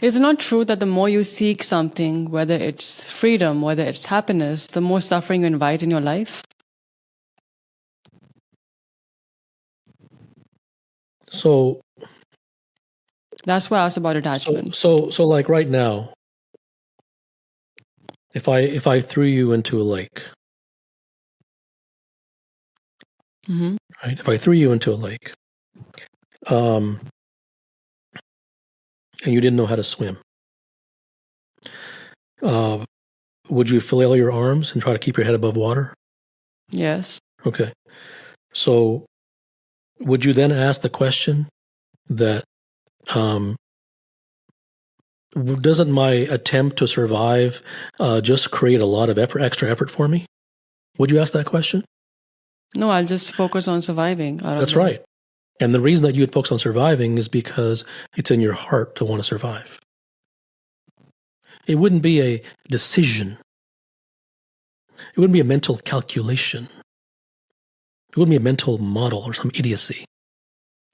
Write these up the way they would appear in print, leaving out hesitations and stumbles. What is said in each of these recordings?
Is it not true that the more you seek something, whether it's freedom, whether it's happiness, the more suffering you invite in your life? So that's why I asked about attachment. So like right now, if I threw you into a lake, right? If I threw you into a lake, and you didn't know how to swim, would you flail your arms and try to keep your head above water? Yes. Okay. So would you then ask the question that, doesn't my attempt to survive just create a lot of extra effort for me? Would you ask that question? No, I'll just focus on surviving. That's right. And the reason that you would focus on surviving is because it's in your heart to want to survive. It wouldn't be a decision. It wouldn't be a mental calculation. It wouldn't be a mental model or some idiocy,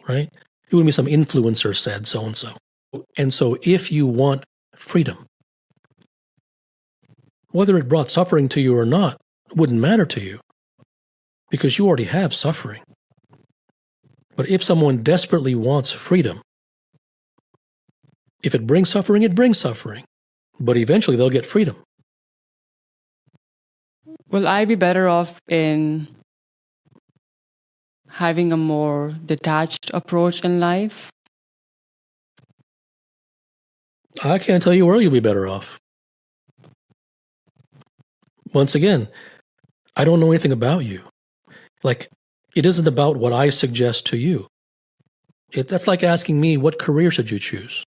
right? It wouldn't be some influencer said so-and-so. And so if you want freedom, whether it brought suffering to you or not, it wouldn't matter to you because you already have suffering. But if someone desperately wants freedom, if it brings suffering, it brings suffering. But eventually they'll get freedom. Will I be better off in having a more detached approach in life? I can't tell you where you'll be better off. Once again, I don't know anything about you. Like, it isn't about what I suggest to you. That's like asking me, what career should you choose?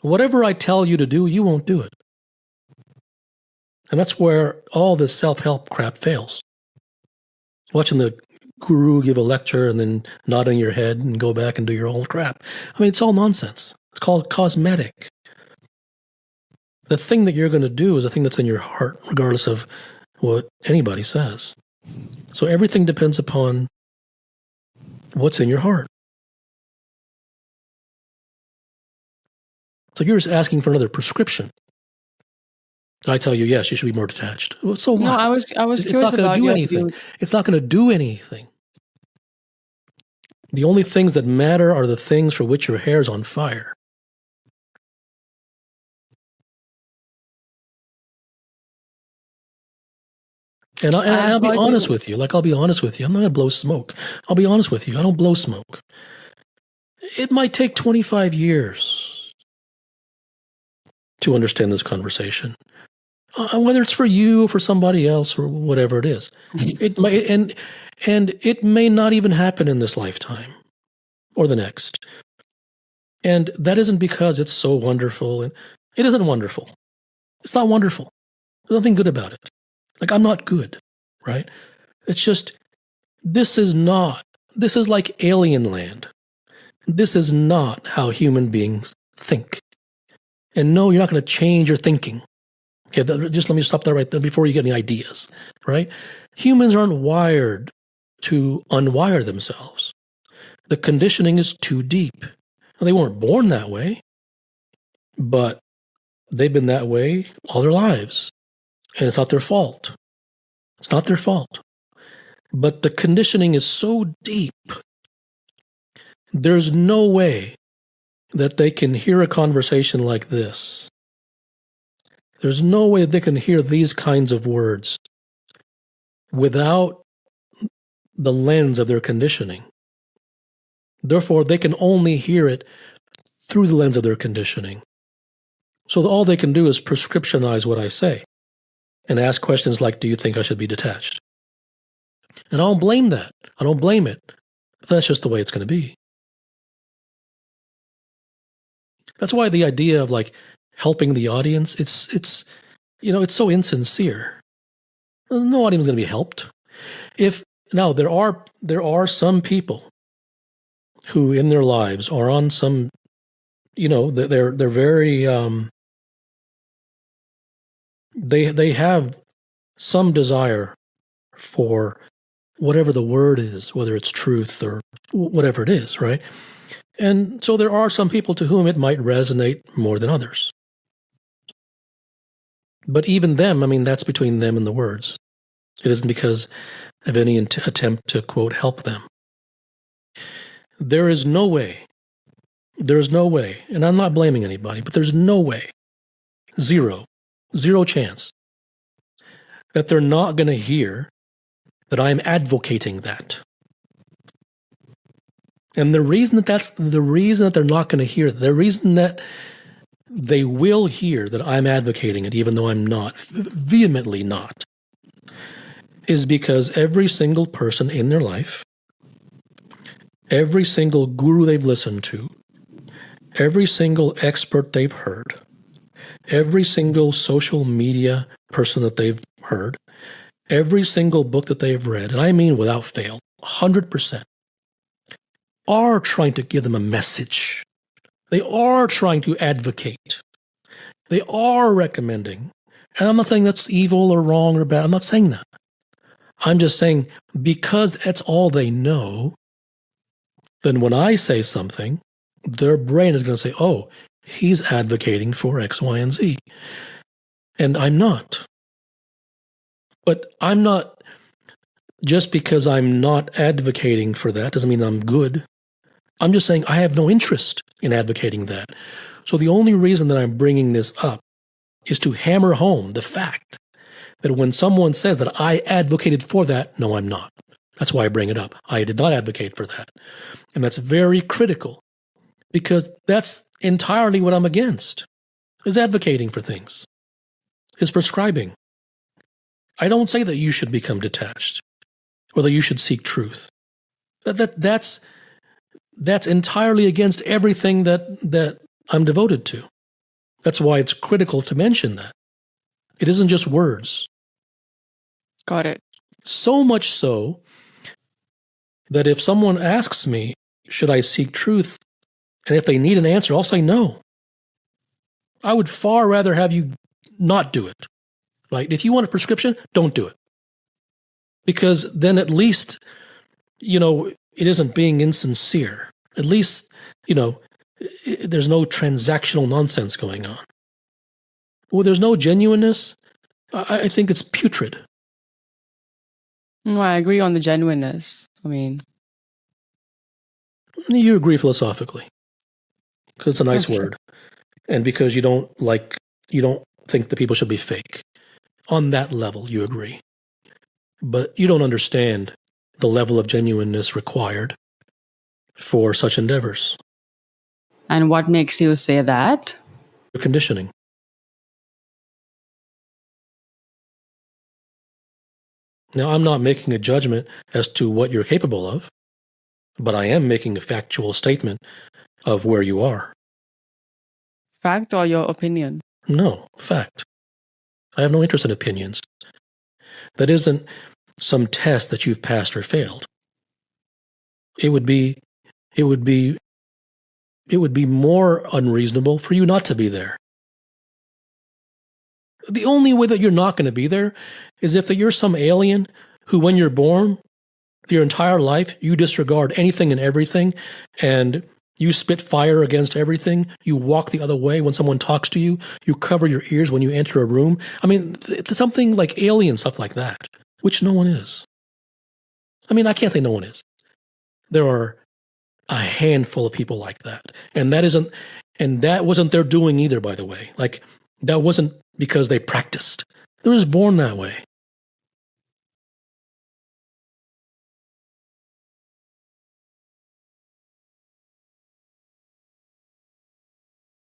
Whatever I tell you to do, you won't do it. And that's where all this self-help crap fails. Watching the guru give a lecture and then nodding your head and go back and do your old crap. I mean, it's all nonsense. It's called cosmetic. The thing that you're going to do is the thing that's in your heart, regardless of what anybody says. So everything depends upon what's in your heart. So you're just asking for another prescription. And I tell you, yes, you should be more detached. Well, so what? No, I was It's curious not going about to do your anything. views. It's not going to do anything. The only things that matter are the things for which your hair's on fire. And I'll be honest with you. I'll be honest with you. I'm not going to blow smoke. I'll be honest with you. I don't blow smoke. It might take 25 years to understand this conversation. Whether it's for you or for somebody else or whatever it is. It might, and it may not even happen in this lifetime or the next. And that isn't because it's so wonderful. And it isn't wonderful. It's not wonderful. There's nothing good about it. Like, I'm not good, right? It's just, this is like alien land. This is not how human beings think. And no, you're not going to change your thinking. Okay, just let me stop that right there before you get any ideas, right? Humans aren't wired to unwire themselves. The conditioning is too deep. Now, they weren't born that way, but they've been that way all their lives. And it's not their fault. It's not their fault. But the conditioning is so deep, there's no way that they can hear a conversation like this. There's no way that they can hear these kinds of words without the lens of their conditioning. Therefore, they can only hear it through the lens of their conditioning. So all they can do is prescriptionize what I say and ask questions like, do you think I should be detached? And I don't blame that. I don't blame it. But that's just the way it's going to be. That's why the idea of like helping the audience, it's so insincere. No audience is going to be helped. Now there are some people who in their lives are on some, they're very they have some desire for whatever the word is, whether it's truth or whatever it is, right? And so there are some people to whom it might resonate more than others. But even them, I mean, that's between them and the words. It isn't because of any attempt to, quote, help them. There is no way, and I'm not blaming anybody, but there's no way, zero chance, that they're not going to hear that I'm advocating that. And the reason that they're not going to hear, the reason that they will hear that I'm advocating it, even though I'm not, vehemently not, is because every single person in their life, every single guru they've listened to, every single expert they've heard, every single social media person that they've heard, every single book that they've read, and I mean without fail, 100%, are trying to give them a message. They are trying to advocate. They are recommending. And I'm not saying that's evil or wrong or bad. I'm not saying that. I'm just saying because that's all they know, then when I say something, their brain is going to say, oh, he's advocating for X, Y, and Z. And I'm not. But I'm not, just because I'm not advocating for that doesn't mean I'm good. I'm just saying I have no interest in advocating that. So the only reason that I'm bringing this up is to hammer home the fact that when someone says that I advocated for that, no, I'm not. That's why I bring it up. I did not advocate for that. And that's very critical because that's entirely what I'm against, is advocating for things, is prescribing. I don't say that you should become detached or that you should seek truth. That's entirely against everything that I'm devoted to. That's why it's critical to mention that. It isn't just words. Got it. So much so that if someone asks me, should I seek truth? And if they need an answer, I'll say no. I would far rather have you not do it. Right? If you want a prescription, don't do it. Because then at least, it isn't being insincere. At least, there's no transactional nonsense going on. Well, there's no genuineness. I think it's putrid. No, I agree on the genuineness. I mean, you agree philosophically because it's a nice word, and because you don't think that people should be fake. On that level, you agree, but you don't understand the level of genuineness required for such endeavors. And what makes you say that? Your conditioning. Now, I'm not making a judgment as to what you're capable of, but I am making a factual statement of where you are. Fact or your opinion? No, fact. I have no interest in opinions. That isn't some test that you've passed or failed. It would be more unreasonable for you not to be there. The only way that you're not going to be there is if you're some alien who, when you're born, your entire life, you disregard anything and everything, and you spit fire against everything. You walk the other way when someone talks to you. You cover your ears when you enter a room. I mean, it's something like alien stuff like that, which no one is. I mean, I can't say no one is. There are a handful of people like that. And that wasn't their doing either, by the way. Like, that wasn't because they practiced. They were just born that way.